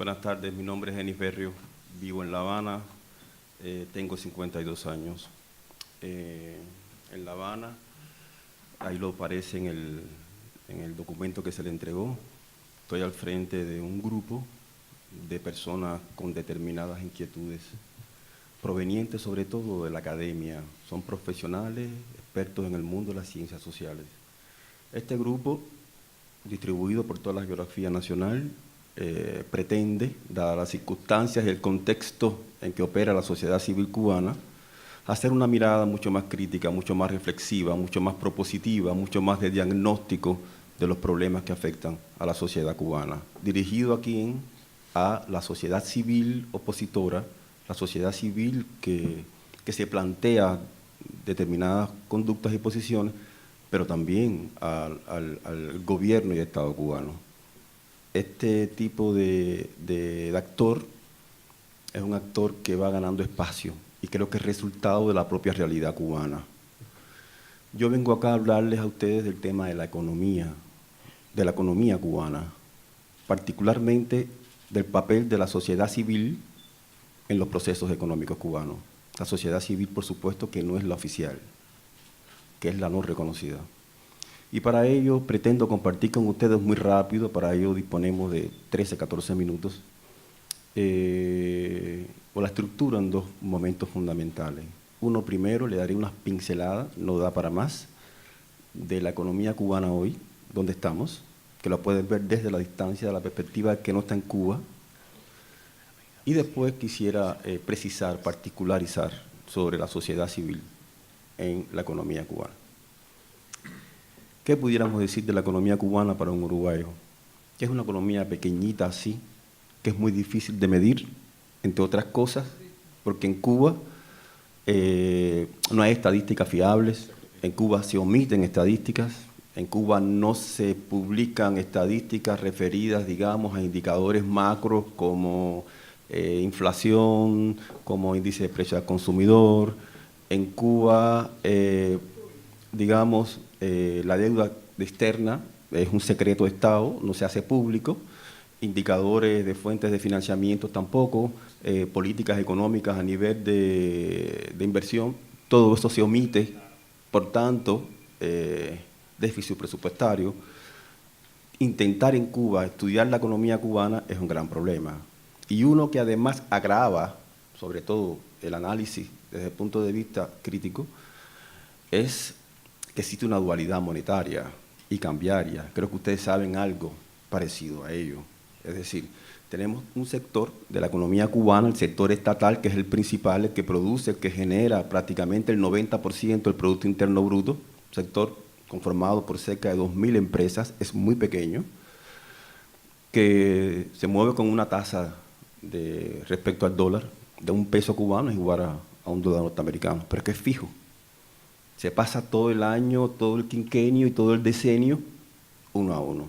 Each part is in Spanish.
Buenas tardes, mi nombre es Denis Berrio, vivo en La Habana, tengo 52 años. En La Habana, ahí lo aparece en el documento que se le entregó, estoy al frente de un grupo de personas con determinadas inquietudes, provenientes sobre todo de la academia, son profesionales, expertos en el mundo de las ciencias sociales. Este grupo, distribuido por toda la geografía nacional, pretende, dadas las circunstancias y el contexto en que opera la sociedad civil cubana, hacer una mirada mucho más crítica, mucho más reflexiva, mucho más propositiva, mucho más de diagnóstico de los problemas que afectan a la sociedad cubana. Dirigido aquí a la sociedad civil opositora, la sociedad civil que se plantea determinadas conductas y posiciones, pero también al gobierno y Estado cubano. Este tipo de actor es un actor que va ganando espacio y creo que es resultado de la propia realidad cubana. Yo vengo acá a hablarles a ustedes del tema de la economía cubana, particularmente del papel de la sociedad civil en los procesos económicos cubanos. La sociedad civil, por supuesto, que no es la oficial, que es la no reconocida. Y para ello pretendo compartir con ustedes muy rápido, para ello disponemos de 13, 14 minutos, o la estructura en dos momentos fundamentales. Uno, primero, le daré unas pinceladas, no da para más, de la economía cubana hoy, donde estamos, que la pueden ver desde la distancia, de la perspectiva que no está en Cuba. Y después quisiera precisar, particularizar sobre la sociedad civil en la economía cubana. ¿Qué pudiéramos decir de la economía cubana para un uruguayo? Que es una economía pequeñita así, que es muy difícil de medir, entre otras cosas, porque en Cuba no hay estadísticas fiables, en Cuba se omiten estadísticas, en Cuba no se publican estadísticas referidas, digamos, a indicadores macros como inflación, como índice de precio al consumidor. En Cuba, digamos, la deuda externa es un secreto de Estado, no se hace público, indicadores de fuentes de financiamiento tampoco, políticas económicas a nivel de inversión, todo eso se omite, por tanto, déficit presupuestario. Intentar en Cuba estudiar la economía cubana es un gran problema. Y uno que además agrava, sobre todo el análisis desde el punto de vista crítico, es que existe una dualidad monetaria y cambiaria. Creo que ustedes saben algo parecido a ello. Es decir, tenemos un sector de la economía cubana, el sector estatal, que es el principal, el que produce, el que genera prácticamente el 90% del Producto Interno Bruto, sector conformado por cerca de 2.000 empresas, es muy pequeño, que se mueve con una tasa respecto al dólar, de un peso cubano es igual a un dólar norteamericano, pero es que es fijo. Se pasa todo el año, todo el quinquenio y todo el decenio, uno a uno.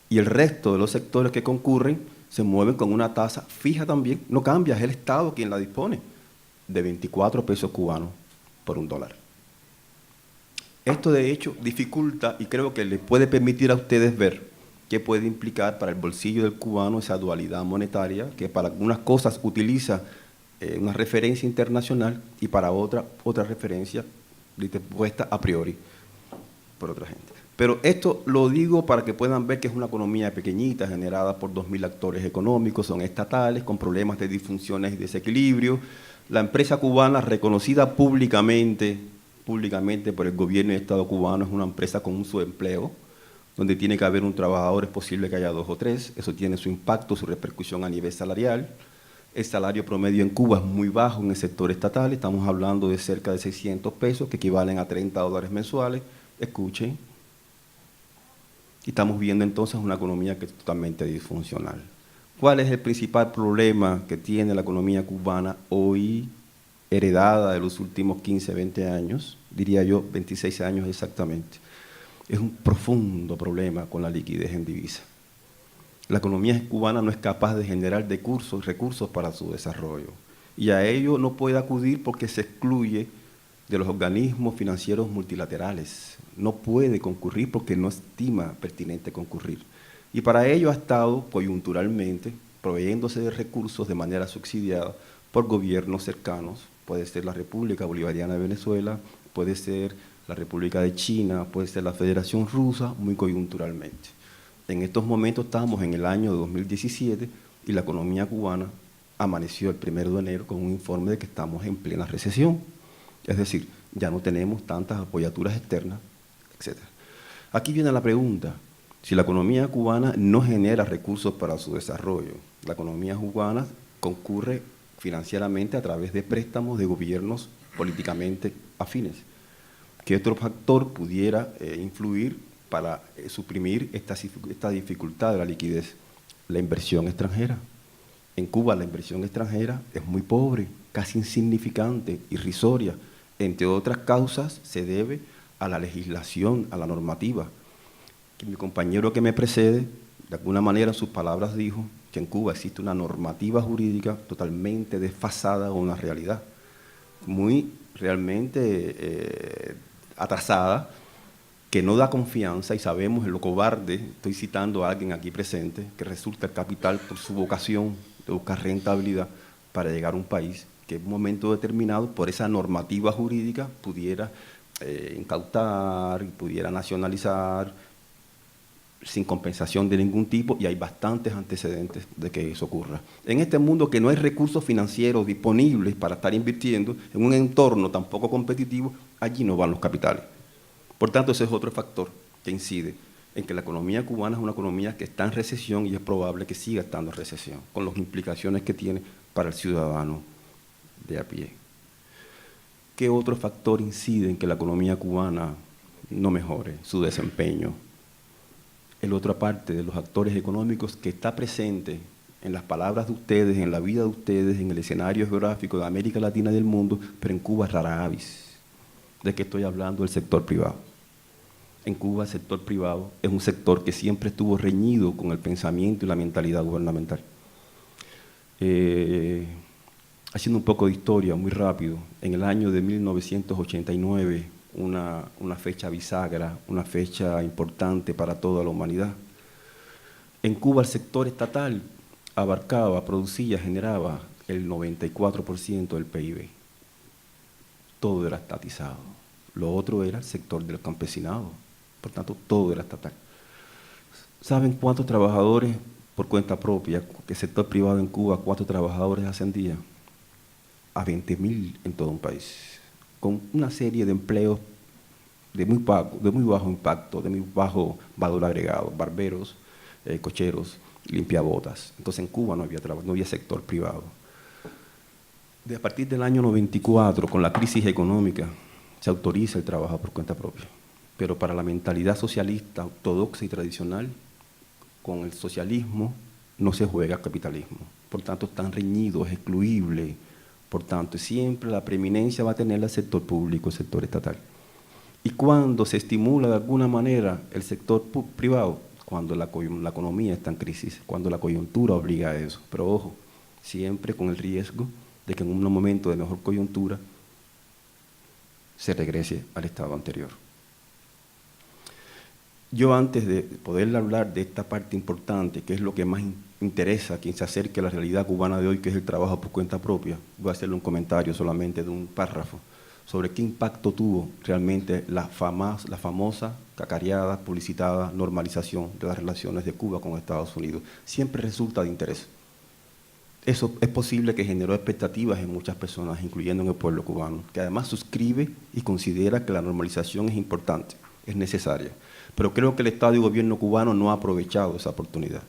Y el resto de los sectores que concurren se mueven con una tasa fija también, no cambia, es el Estado quien la dispone, de 24 pesos cubanos por un dólar. Esto de hecho dificulta y creo que les puede permitir a ustedes ver qué puede implicar para el bolsillo del cubano esa dualidad monetaria, que para algunas cosas utiliza una referencia internacional y para otra referencia puesta a priori por otra gente. Pero esto lo digo para que puedan ver que es una economía pequeñita, generada por 2.000 actores económicos, son estatales, con problemas de disfunciones y desequilibrio. La empresa cubana, reconocida públicamente por el gobierno y el Estado cubano, es una empresa con un subempleo, donde tiene que haber un trabajador, es posible que haya 2 o 3, eso tiene su impacto, su repercusión a nivel salarial. El salario promedio en Cuba es muy bajo en el sector estatal, estamos hablando de cerca de 600 pesos, que equivalen a $30 mensuales. Escuchen. Y estamos viendo entonces una economía que es totalmente disfuncional. ¿Cuál es el principal problema que tiene la economía cubana hoy, heredada de los últimos 15, 20 años? Diría yo 26 años exactamente. Es un profundo problema con la liquidez en divisa. La economía cubana no es capaz de generar recursos para su desarrollo. Y a ello no puede acudir porque se excluye de los organismos financieros multilaterales. No puede concurrir porque no estima pertinente concurrir. Y para ello ha estado coyunturalmente proveyéndose de recursos de manera subsidiada por gobiernos cercanos. Puede ser la República Bolivariana de Venezuela, puede ser la República de China, puede ser la Federación Rusa, muy coyunturalmente. En estos momentos estamos en el año 2017 y la economía cubana amaneció el 1 de enero con un informe de que estamos en plena recesión. Es decir, ya no tenemos tantas apoyaturas externas, etc. Aquí viene la pregunta: si la economía cubana no genera recursos para su desarrollo, la economía cubana concurre financieramente a través de préstamos de gobiernos políticamente afines, ¿qué otro factor pudiera influir para suprimir esta dificultad de la liquidez? La inversión extranjera. En Cuba la inversión extranjera es muy pobre, casi insignificante, irrisoria. Entre otras causas se debe a la legislación, a la normativa. Mi compañero que me precede, de alguna manera en sus palabras dijo que en Cuba existe una normativa jurídica totalmente desfasada con una realidad, muy realmente atrasada, que no da confianza, y sabemos en lo cobarde, estoy citando a alguien aquí presente, que resulta el capital por su vocación de buscar rentabilidad para llegar a un país que en un momento determinado, por esa normativa jurídica, pudiera incautar, pudiera nacionalizar, sin compensación de ningún tipo, y hay bastantes antecedentes de que eso ocurra. En este mundo que no hay recursos financieros disponibles para estar invirtiendo, en un entorno tan poco competitivo, allí no van los capitales. Por tanto, ese es otro factor que incide en que la economía cubana es una economía que está en recesión y es probable que siga estando en recesión, con las implicaciones que tiene para el ciudadano de a pie. ¿Qué otro factor incide en que la economía cubana no mejore su desempeño? El otra parte de los actores económicos que está presente en las palabras de ustedes, en la vida de ustedes, en el escenario geográfico de América Latina y del mundo, pero en Cuba es rara avis. ¿De qué estoy hablando? Del sector privado. En Cuba el sector privado es un sector que siempre estuvo reñido con el pensamiento y la mentalidad gubernamental. Haciendo un poco de historia, muy rápido, en el año de 1989, una fecha bisagra, una fecha importante para toda la humanidad. En Cuba el sector estatal abarcaba, producía, generaba el 94% del PIB. Todo era estatizado. Lo otro era el sector del campesinado. Por tanto, todo era estatal. ¿Saben cuántos trabajadores por cuenta propia, que el sector privado en Cuba, cuántos trabajadores ascendía? A 20.000 en todo un país, con una serie de empleos de muy bajo impacto, de muy bajo valor agregado, barberos, cocheros, limpiabotas. Entonces en Cuba no había sector privado. A partir del año 94, con la crisis económica, se autoriza el trabajo por cuenta propia. Pero para la mentalidad socialista, ortodoxa y tradicional, con el socialismo no se juega capitalismo. Por tanto, es tan reñido, es excluible. Por tanto, siempre la preeminencia va a tener el sector público, el sector estatal. Y cuando se estimula de alguna manera el sector privado, cuando la economía está en crisis, cuando la coyuntura obliga a eso. Pero ojo, siempre con el riesgo de que en un momento de mejor coyuntura se regrese al estado anterior. Yo, antes de poder hablar de esta parte importante, que es lo que más interesa a quien se acerque a la realidad cubana de hoy, que es el trabajo por cuenta propia, voy a hacerle un comentario solamente de un párrafo sobre qué impacto tuvo realmente la famosa, cacareada, publicitada normalización de las relaciones de Cuba con Estados Unidos. Siempre resulta de interés. Eso es posible que generó expectativas en muchas personas, incluyendo en el pueblo cubano, que además suscribe y considera que la normalización es importante, es necesaria. Pero creo que el Estado y el gobierno cubano no ha aprovechado esa oportunidad.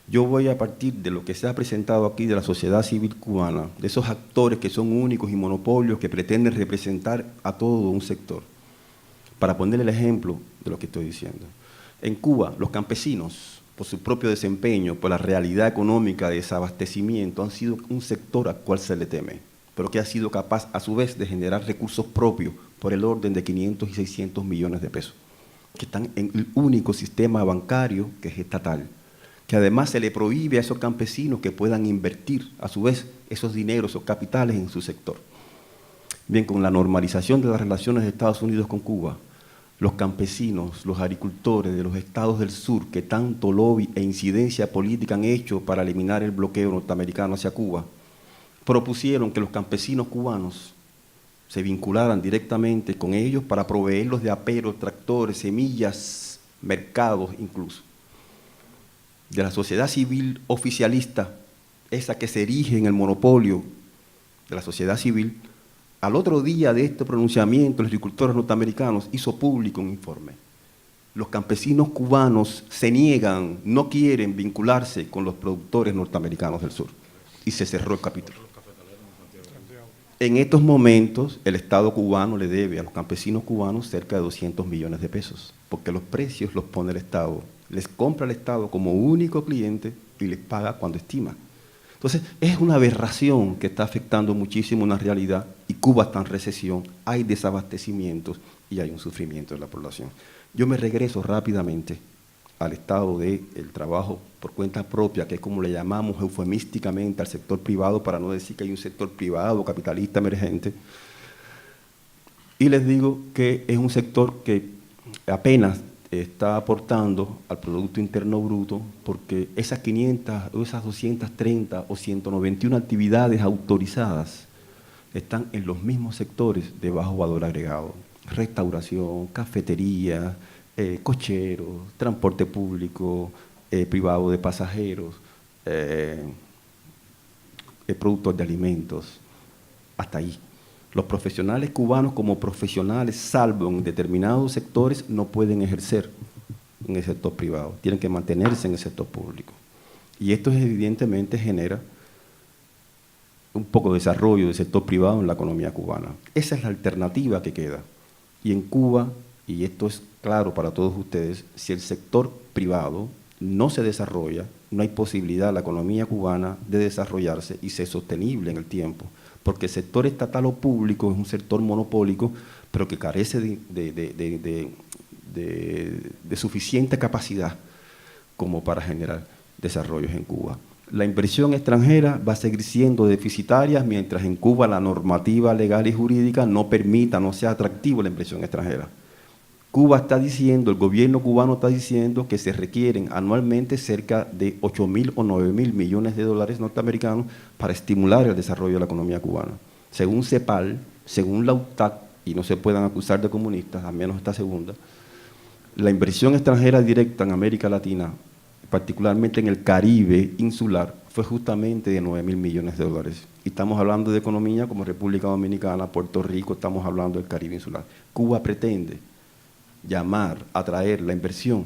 Yo voy a partir de lo que se ha presentado aquí de la sociedad civil cubana, de esos actores que son únicos y monopolios que pretenden representar a todo un sector, para ponerle el ejemplo de lo que estoy diciendo. En Cuba, los campesinos, por su propio desempeño, por la realidad económica de desabastecimiento, han sido un sector al cual se le teme, pero que ha sido capaz a su vez de generar recursos propios por el orden de 500 y 600 millones de pesos, que están en el único sistema bancario que es estatal, que además se le prohíbe a esos campesinos que puedan invertir a su vez esos dineros, esos capitales en su sector. Bien, con la normalización de las relaciones de Estados Unidos con Cuba, los campesinos, los agricultores de los estados del sur que tanto lobby e incidencia política han hecho para eliminar el bloqueo norteamericano hacia Cuba, propusieron que los campesinos cubanos se vincularan directamente con ellos para proveerlos de aperos, tractores, semillas, mercados incluso. De la sociedad civil oficialista, esa que se erige en el monopolio de la sociedad civil, al otro día de este pronunciamiento, los agricultores norteamericanos hizo público un informe. Los campesinos cubanos se niegan, no quieren vincularse con los productores norteamericanos del sur. Y se cerró el capítulo. En estos momentos, el Estado cubano le debe a los campesinos cubanos cerca de 200 millones de pesos, porque los precios los pone el Estado. Les compra el Estado como único cliente y les paga cuando estima. Entonces, es una aberración que está afectando muchísimo una realidad, y Cuba está en recesión, hay desabastecimientos y hay un sufrimiento de la población. Yo me regreso rápidamente al estado del trabajo por cuenta propia, que es como le llamamos eufemísticamente al sector privado, para no decir que hay un sector privado capitalista emergente, y les digo que es un sector que apenas está aportando al Producto Interno Bruto, porque esas 500 o esas 230 o 191 actividades autorizadas están en los mismos sectores de bajo valor agregado: restauración, cafetería, cocheros, transporte público, privado de pasajeros, productos de alimentos, hasta ahí. Los profesionales cubanos como profesionales, salvo en determinados sectores, no pueden ejercer en el sector privado, tienen que mantenerse en el sector público. Y esto evidentemente genera un poco de desarrollo del sector privado en la economía cubana. Esa es la alternativa que queda. Y en Cuba, y esto es claro para todos ustedes, si el sector privado no se desarrolla, no hay posibilidad de la economía cubana de desarrollarse y ser sostenible en el tiempo, porque el sector estatal o público es un sector monopólico, pero que carece de suficiente capacidad como para generar desarrollos en Cuba. La inversión extranjera va a seguir siendo deficitaria mientras en Cuba la normativa legal y jurídica no permita, no sea atractivo la inversión extranjera. Cuba está diciendo, el gobierno cubano está diciendo que se requieren anualmente cerca de 8.000 o 9.000 millones de dólares norteamericanos para estimular el desarrollo de la economía cubana. Según CEPAL, según la UTAC, y no se puedan acusar de comunistas, al menos esta segunda, la inversión extranjera directa en América Latina, particularmente en el Caribe insular, fue justamente de 9.000 millones de dólares. Y estamos hablando de economía como República Dominicana, Puerto Rico, estamos hablando del Caribe insular. Cuba pretende llamar, atraer la inversión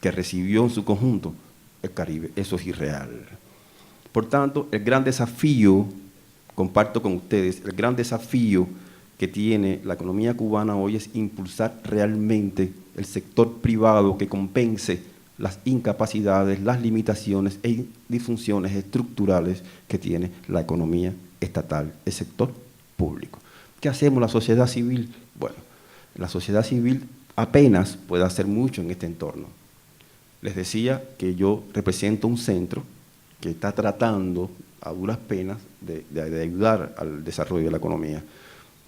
que recibió en su conjunto el Caribe. Eso es irreal. Por tanto, el gran desafío, comparto con ustedes, el gran desafío que tiene la economía cubana hoy es impulsar realmente el sector privado que compense las incapacidades, las limitaciones e disfunciones estructurales que tiene la economía estatal, el sector público. ¿Qué hacemos la sociedad civil? Bueno, la sociedad civil apenas puede hacer mucho en este entorno. Les decía que yo represento un centro que está tratando a duras penas de ayudar al desarrollo de la economía.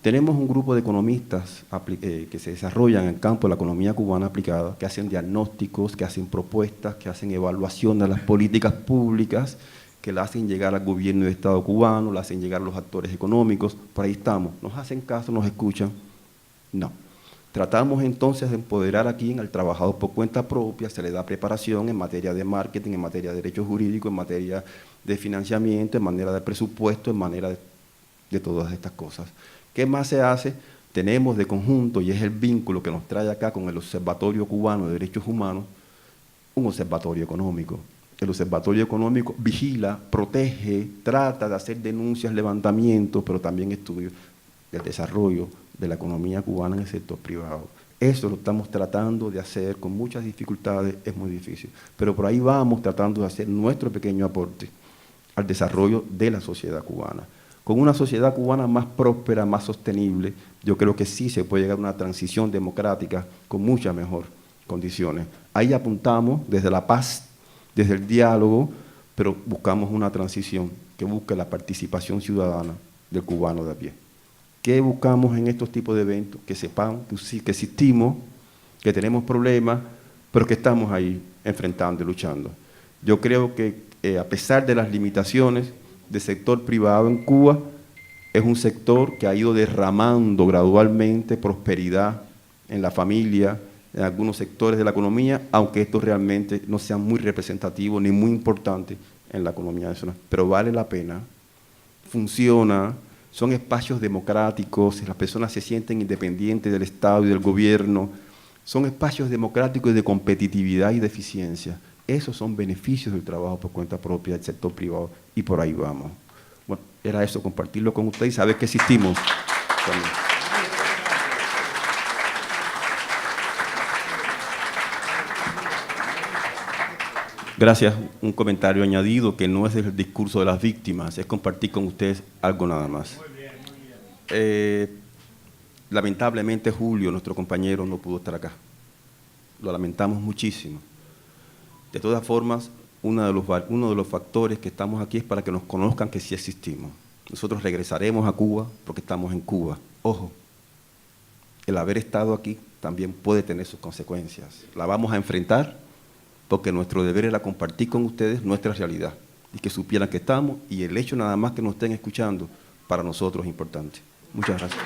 Tenemos un grupo de economistas que se desarrollan en el campo de la economía cubana aplicada, que hacen diagnósticos, que hacen propuestas, que hacen evaluación de las políticas públicas, que la hacen llegar al gobierno del Estado cubano, la hacen llegar a los actores económicos. Por ahí estamos. ¿Nos hacen caso? ¿Nos escuchan? No. Tratamos entonces de empoderar aquí al trabajador por cuenta propia, se le da preparación en materia de marketing, en materia de derechos jurídicos, en materia de financiamiento, en manera de presupuesto, en manera de todas estas cosas. ¿Qué más se hace? Tenemos de conjunto, y es el vínculo que nos trae acá con el Observatorio Cubano de Derechos Humanos, un observatorio económico. El observatorio económico vigila, protege, trata de hacer denuncias, levantamientos, pero también estudios del desarrollo de la economía cubana en el sector privado. Eso lo estamos tratando de hacer con muchas dificultades, es muy difícil. Pero por ahí vamos tratando de hacer nuestro pequeño aporte al desarrollo de la sociedad cubana. Con una sociedad cubana más próspera, más sostenible, yo creo que sí se puede llegar a una transición democrática con muchas mejores condiciones. Ahí apuntamos desde la paz, desde el diálogo, pero buscamos una transición que busque la participación ciudadana del cubano de a pie. ¿Qué buscamos en estos tipos de eventos? Que sepan que existimos, que tenemos problemas, pero que estamos ahí enfrentando y luchando. Yo creo que a pesar de las limitaciones del sector privado en Cuba, es un sector que ha ido derramando gradualmente prosperidad en la familia, en algunos sectores de la economía, aunque estos realmente no sean muy representativos ni muy importantes en la economía nacional. Pero vale la pena, funciona, son espacios democráticos, las personas se sienten independientes del Estado y del gobierno, son espacios democráticos de competitividad y de eficiencia. Esos son beneficios del trabajo por cuenta propia del sector privado y por ahí vamos. Bueno, era eso, compartirlo con ustedes y saber que existimos también. Gracias. Un comentario añadido que no es el discurso de las víctimas, es compartir con ustedes algo nada más. Lamentablemente Julio, nuestro compañero, no pudo estar acá. Lo lamentamos muchísimo. De todas formas, uno de los factores que estamos aquí es para que nos conozcan que sí existimos. Nosotros regresaremos a Cuba porque estamos en Cuba. Ojo, el haber estado aquí también puede tener sus consecuencias. La vamos a enfrentar porque nuestro deber era compartir con ustedes nuestra realidad y que supieran que estamos, y el hecho nada más que nos estén escuchando para nosotros es importante. Muchas gracias.